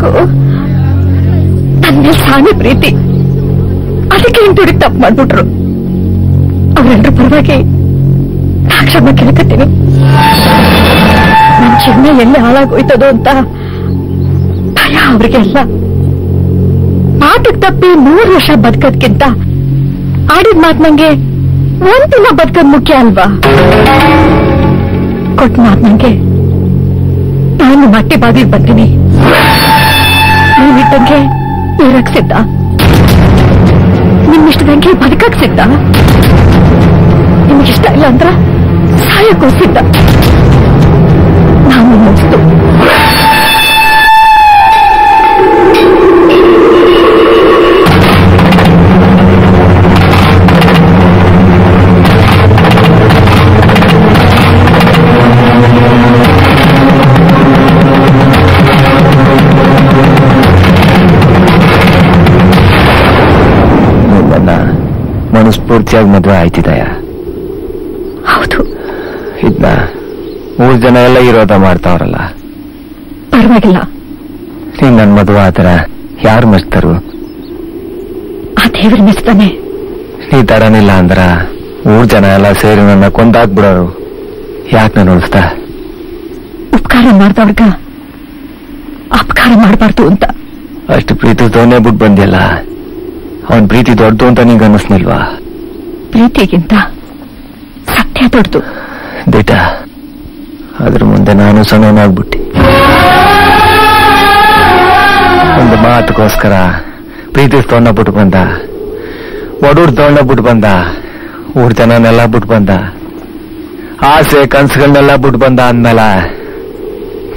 ಅವ್ರಿಗೂ ನನ್ನ ಮೇಲೆ ಸಾನೆ ಪ್ರೀತಿ, ಅದಕ್ಕೆ ಹಿಂದುಡಿಗೆ ತಪ್ಪು ಮಾಡ್ಬಿಟ್ರು. ಅವರೆಲ್ಲರ ಪರವಾಗಿ ನಾ ಕ್ಷಮೆ ಕೇಳ್ಕತ್ತೀನಿ. ನನ್ನ ಜೀವನ ಎಲ್ಲಿ ಹಾಳಾಗೋಯ್ತದೋ ಅಂತ ಭಯ ಅವ್ರಿಗೆ ಅಲ್ಲ. ಮಾತಿಗೆ ತಪ್ಪಿ 100 ವರ್ಷ ಬದುಕೋದ್ಕಿಂತ ಆಡಿದ ಮಾತು ನಂಗೆ ಒಂದಿನ ಬದುಕೋದ್ ಮುಖ್ಯ ಅಲ್ವಾ? ಕೊಟ್ಟ ಮಾತು ನಂಗೆ ನಾನು ಮಟ್ಟಿ ಬಾಗಿಲು ಬರ್ತೀನಿ. ನೀವಿಟ್ಟಂಗೆ ಇರಕ್ ಸಿದ್ಧ, ನಿಮ್ಮಿಷ್ಟದಂಗೆ ಬದುಕಕ್ ಸಿದ್ಧ, ನಿಮಗಿಷ್ಟ ಇಲ್ಲ ಅಂದ್ರ ಸಾಯಕ್ಕೂ ಸಿದ್ಧ. ನಾನು ಮುಗಿಸ್ತು. ಮನಸ್ಫೂರ್ತಿಯಾಗಿ ಮದುವೆ ಆಯ್ತಿದಯ? ಹೌದು. ಇದನ್ನ 3 ಜನ ಎಲ್ಲ ಇರೋದ ಮಾಡ್ತಾವ್ರಲ್ಲ. ಪರವಾಗಿಲ್ಲ. ನೀನ್ ನನ್ ಮದುವೆ ಆತರ ಯಾರು ಮೆಚ್ತಾರು? ಆ ದೇವ್ರ ಮೆಚ್ತಾನೆ. ನೀ ತಡನಿಲ್ಲ ಅಂದ್ರ 3 ಜನ ಎಲ್ಲ ಸೇರಿ ನನ್ನ ಕೊಂದಾಕ್ಬಿಡೋರು. ಯಾಕೆ ನಾನು ಉಳಿಸ್ತಾ? ಉಪಕಾರ ಮಾಡ್ದವ್ರಗ ಅಪಕಾರ ಮಾಡಬಾರ್ದು ಅಂತ. ಅಷ್ಟು ಪ್ರೀತಿಸೋನೇ ಬಿಟ್ಟು ಬಂದಿಲ್ಲ. ಅವನ್ ಪ್ರೀತಿ ದೊಡ್ಡದು ಅಂತ ನಿಂಗೆ ಅನ್ನಿಸ್ನಿಲ್ವಾ? ಪ್ರೀತಿಗಿಂತ ಸತ್ಯ ದೊಡ್ಡದು. ದಿಟ, ಅದ್ರ ಮುಂದೆ ನಾನು ಸಣ್ಣನಾಗ್ಬಿಟ್ಟೆ. ಒಂದು ಮಾತುಗೋಸ್ಕರ ಪ್ರೀತಿ ತೊಗೊಂಡ ಬಿಟ್ಟು ಬಂದ, ಒಡೂರ್ ತೊಗೊಂಡ ಬಿಟ್ಟು ಬಂದ, 3 ಜನನೆಲ್ಲ ಬಿಟ್ಟು ಬಂದ, ಆಸೆ ಕನ್ಸುಗಳನ್ನೆಲ್ಲ ಬಿಟ್ಟು ಬಂದ ಅಂದ್ಮೇಲೆ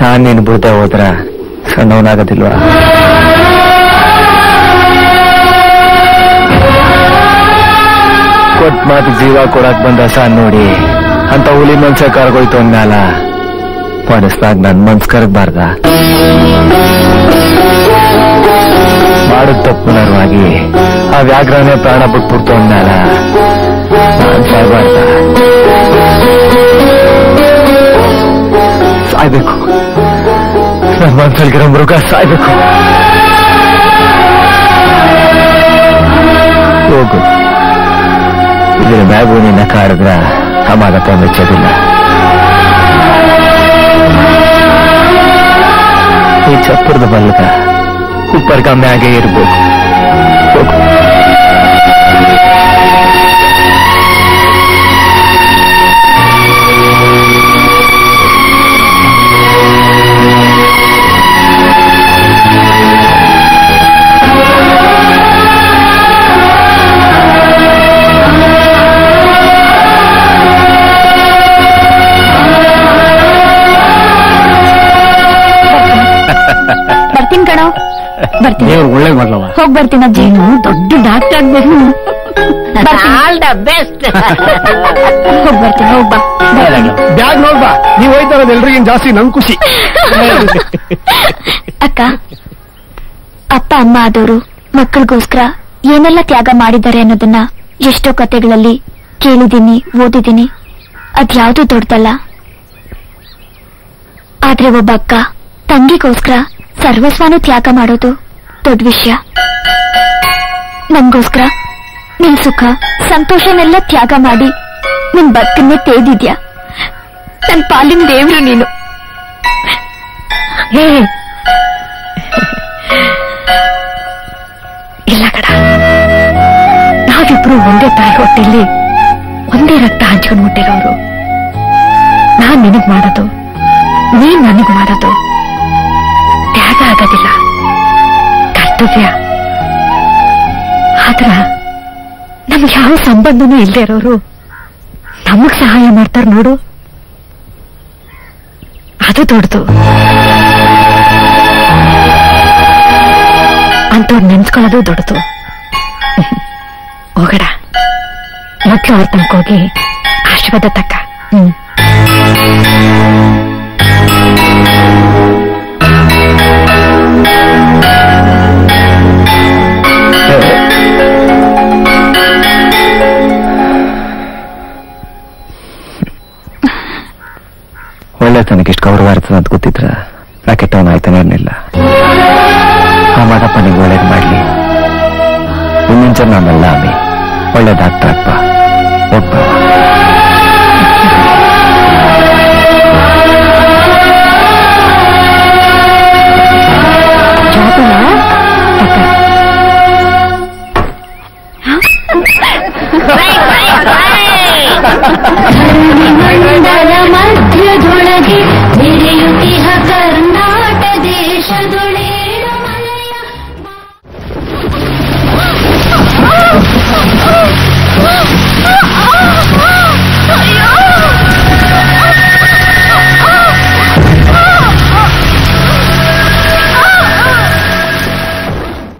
ನಾನ್ ನೀನು ಬಿಡ್ದೆ ಹೋದ್ರ ಸಣ್ಣವನಾಗೋದಿಲ್ವಾ? ಕೊಟ್ ಮಾತು ಜೀವ ಕೊಡಕ್ ಬಂದ ಸಾನ್ ನೋಡಿ ಅಂತ ಹುಲಿ ಮನ್ಸ ಕರ್ಗೋಯ್ತು ಅಂದ್ಮ್ಯಾಲ ಮನಸ್ನಾಗ ನನ್ ಮನ್ಸ್ ಕರಗಬಾರ್ದ? ಮಾಡುದ್ ತಪ್ಪು ನರವಾಗಿ ಆ ವ್ಯಾಘ್ರನೇ ಪ್ರಾಣ ಬಿಟ್ಬಿಡ್ತು ಅಂದ್ಮ್ಯಾಲ ನಾನ್ ಸಾಯ್ಬಾರ್ದ? ಸಾಯ್ಬೇಕು. ನನ್ ಮನ್ಸಲ್ಲಿರೋ ಮೃಗ ಸಾಯ್ಬೇಕು. ಹೋಗು, ಇದ್ರ ಮ್ಯಾಗೂ ನಿನ್ನ ಕಾಡಿದ್ರ ಅಮಾಗತ ಮೆಚ್ಚೋದಿಲ್ಲ. ಈ ಚಪ್ಪರದ ಮಲ್ಗ ಉಪ್ಪರ್ಗ ಮ್ಯಾಗೆ ಇರ್ಬೇಕು. ಹೋಗು. ಬರ್ತೀನಿ ಕಣೋ, ಬರ್ತೀನಿ. ಒಳ್ಳೆ ಮಾಡ್ಲವ. ಹೋಗ್ ಬರ್ತೀನಿ ಅಜ್ಜಿ. ದೊಡ್ಡ ಡಾಕ್ಟರ್ ಆಗ್ಬೇಕು. All the best. ಹೋಗ್ ಬರ್ತೀನಿ. ಹೋಗ್ಬಾ. ಬ್ಯಾಗ್ ನೋಡ್ಬಾ. ನೀವ್ ಹೋಯ್ತಾ ಇರೋದು ಎಲ್ರಿಗಿನ್ ಜಾಸ್ತಿ ನನ್ ಖುಷಿ. ಅಕ್ಕ, ಅಪ್ಪ ಅಮ್ಮ ಆದವರು ಮಕ್ಕಳಿಗೋಸ್ಕರ ಏನೆಲ್ಲ ತ್ಯಾಗ ಮಾಡಿದ್ದಾರೆ ಅನ್ನೋದನ್ನ ಎಷ್ಟೋ ಕತೆಗಳಲ್ಲಿ ಕೇಳಿದೀನಿ, ಓದಿದ್ದೀನಿ. ಅದ್ಯಾವುದು ದೊಡ್ಡದಲ್ಲ. ಆದ್ರೆ ಒಬ್ಬ ಅಕ್ಕ ತಂಗಿಗೋಸ್ಕರ ಸರ್ವಸ್ವನೂ ತ್ಯಾಗ ಮಾಡೋದು ದೊಡ್ಡ ವಿಷಯ. ನನ್ಗೋಸ್ಕರ ನಿನ್ ಸುಖ ಸಂತೋಷನೆಲ್ಲ ತ್ಯಾಗ ಮಾಡಿ ನಿನ್ ಬದುಕನ್ನೇ ತೇದಿದ್ಯಾ. ನನ್ ಪಾಲಿನ ದೇವ್ರು ನೀನು. ಇಲ್ಲ ಕಡ, ನಾವಿಬ್ರು ಒಂದೇ ತಾಯಿ ಹೊಟ್ಟೆಯಲ್ಲಿ ಒಂದೇ ರಕ್ತ ಹಂಚ್ಕೊಂಡು ಹುಟ್ಟಿರೋರು. ನಾನ್ ನಿನಗ್ ಮಾಡೋದು, ನೀನ್ ನನಗ್ ಮಾಡೋದು ತ್ಯಾಗ ಆಗೋದಿಲ್ಲ, ಕರ್ತವ್ಯ. ಆದ್ರ ನಮ್ಗೆ ಯಾವ ಸಂಬಂಧನೂ ಇಲ್ಲದೆ ಇರೋರು ನಮಗ್ ಸಹಾಯ ಮಾಡ್ತಾರ ನೋಡು, ಅದು ದೊಡ್ಡದು. ಅಂತವ್ರು ನೆನ್ಸ್ಕೊಳ್ಳೋದು ದೊಡ್ಡದು. ಹೋಗಡ, ಮೊದ್ಲು ಅವ್ರ ತನಕ ಹೋಗಿ ಆಶೀರ್ವಾದ ತಕ್ಕ. ಒಳ್ಳೆ ತನಗಿಷ್ಟು ಗೌರವ ಇರ್ತದೆ ಅಂತ ಗೊತ್ತಿದ್ರ ರಾಕೆಟ್ ಅವನು ಆಯ್ತಾನೆ ಇರಲಿಲ್ಲ. ನಿಂಗೆ ಒಳ್ಳೇದು ಮಾಡ್ಲಿ. ಇನ್ನಿಂಚ ನಾನಲ್ಲ ಅಮ್ಮಿ, ಒಳ್ಳೆ ಡಾಕ್ಟರ್ ಅಪ್ಪ.